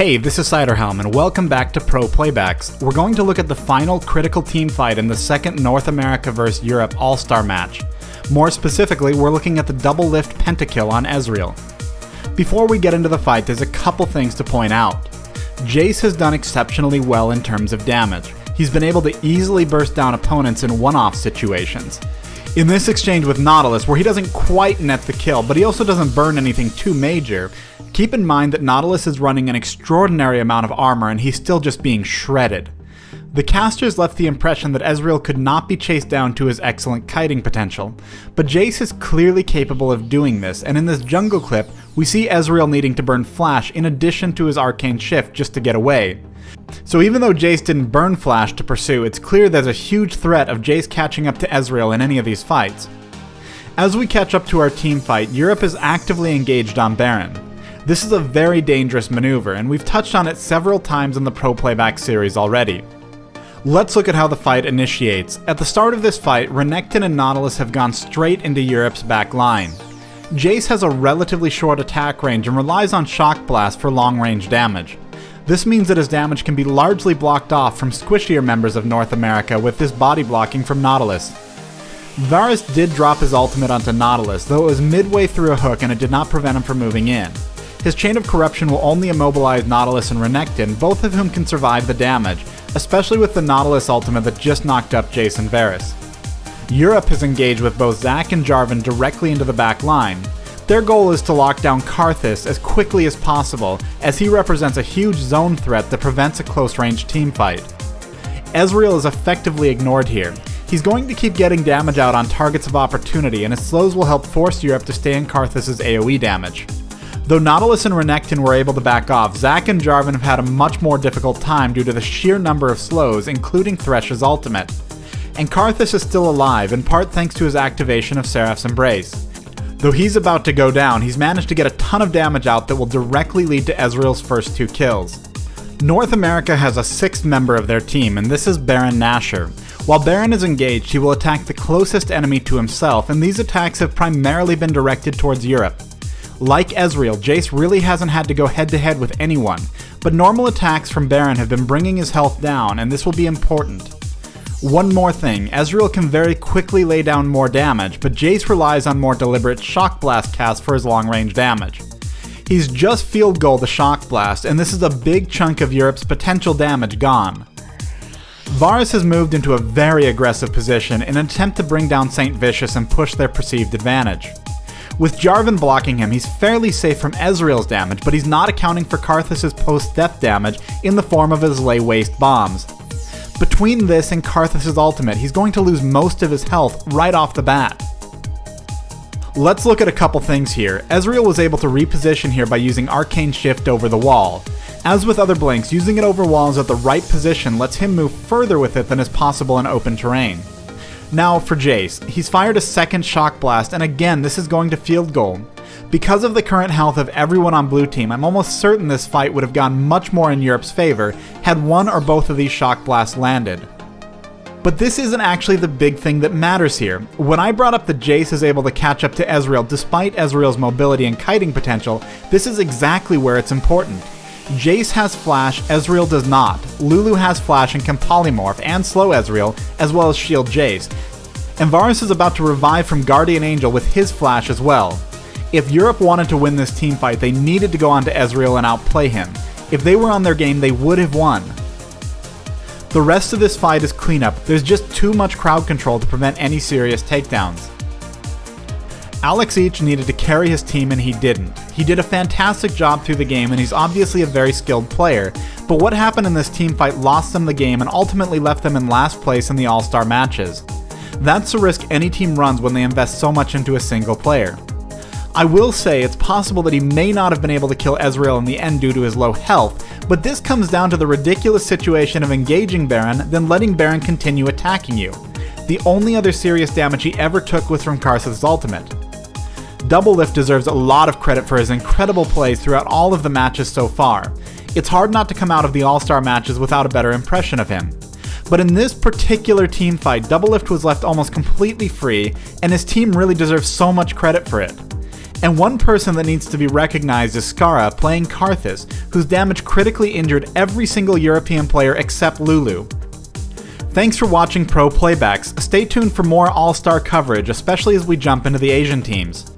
Hey, this is Ciderhelm, and welcome back to Pro Playbacks. We're going to look at the final critical team fight in the second North America vs. Europe All-Star match. More specifically, we're looking at the Doublelift Pentakill on Ezreal. Before we get into the fight, there's a couple things to point out. Jace has done exceptionally well in terms of damage. He's been able to easily burst down opponents in one-off situations. In this exchange with Nautilus, where he doesn't quite net the kill, but he also doesn't burn anything too major, keep in mind that Nautilus is running an extraordinary amount of armor and he's still just being shredded. The casters left the impression that Ezreal could not be chased down to his excellent kiting potential, but Jace is clearly capable of doing this, and in this jungle clip, we see Ezreal needing to burn Flash in addition to his arcane shift just to get away. So even though Jace didn't burn Flash to pursue, it's clear there's a huge threat of Jace catching up to Ezreal in any of these fights. As we catch up to our team fight, Europe is actively engaged on Baron. This is a very dangerous maneuver, and we've touched on it several times in the Pro Playback series already. Let's look at how the fight initiates. At the start of this fight, Renekton and Nautilus have gone straight into Europe's back line. Jace has a relatively short attack range and relies on Shock Blast for long-range damage. This means that his damage can be largely blocked off from squishier members of North America with this body blocking from Nautilus. Varus did drop his ultimate onto Nautilus, though it was midway through a hook and it did not prevent him from moving in. His Chain of Corruption will only immobilize Nautilus and Renekton, both of whom can survive the damage, especially with the Nautilus ultimate that just knocked up Jace and Varus. Europe has engaged with both Zac and Jarvan directly into the back line. Their goal is to lock down Karthus as quickly as possible, as he represents a huge zone threat that prevents a close-range teamfight. Ezreal is effectively ignored here. He's going to keep getting damage out on targets of opportunity, and his slows will help force Europe to stay in Karthus' AoE damage. Though Nautilus and Renekton were able to back off, Zac and Jarvan have had a much more difficult time due to the sheer number of slows, including Thresh's ultimate. And Karthus is still alive, in part thanks to his activation of Seraph's Embrace. Though he's about to go down, he's managed to get a ton of damage out that will directly lead to Ezreal's first 2 kills. North America has a 6th member of their team, and this is Baron Nashor. While Baron is engaged, he will attack the closest enemy to himself, and these attacks have primarily been directed towards Europe. Like Ezreal, Jace really hasn't had to go head-to-head with anyone, but normal attacks from Baron have been bringing his health down, and this will be important. One more thing, Ezreal can very quickly lay down more damage, but Jace relies on more deliberate Shock Blast casts for his long-range damage. He's just field goaled the Shock Blast, and this is a big chunk of Europe's potential damage gone. Varus has moved into a very aggressive position in an attempt to bring down St. Vicious and push their perceived advantage. With Jarvan blocking him, he's fairly safe from Ezreal's damage, but he's not accounting for Karthus' post-death damage in the form of his lay waste bombs. Between this and Karthus' ultimate, he's going to lose most of his health right off the bat. Let's look at a couple things here. Ezreal was able to reposition here by using Arcane Shift over the wall. As with other blinks, using it over walls at the right position lets him move further with it than is possible in open terrain. Now for Jace, he's fired a second Shock Blast, and again this is going to field goal. Because of the current health of everyone on blue team, I'm almost certain this fight would have gone much more in Europe's favor had one or both of these Shock Blasts landed. But this isn't actually the big thing that matters here. When I brought up that Jace is able to catch up to Ezreal despite Ezreal's mobility and kiting potential, this is exactly where it's important. Jace has Flash, Ezreal does not. Lulu has Flash and can polymorph and slow Ezreal, as well as shield Jace. And Varus is about to revive from Guardian Angel with his Flash as well. If Europe wanted to win this teamfight, they needed to go onto Ezreal and outplay him. If they were on their game, they would have won. The rest of this fight is cleanup. There's just too much crowd control to prevent any serious takedowns. Alex Each needed to carry his team and he didn't. He did a fantastic job through the game and he's obviously a very skilled player, but what happened in this teamfight lost them the game and ultimately left them in last place in the All-Star matches. That's a risk any team runs when they invest so much into a single player. I will say it's possible that he may not have been able to kill Ezreal in the end due to his low health, but this comes down to the ridiculous situation of engaging Baron, then letting Baron continue attacking you. The only other serious damage he ever took was from Karthus' ultimate. Doublelift deserves a lot of credit for his incredible plays throughout all of the matches so far. It's hard not to come out of the All-Star matches without a better impression of him. But in this particular team fight, Doublelift was left almost completely free, and his team really deserves so much credit for it. And one person that needs to be recognized is Skara playing Karthus, whose damage critically injured every single European player except Lulu. Thanks for watching Pro Playbacks. Stay tuned for more All-Star coverage, especially as we jump into the Asian teams.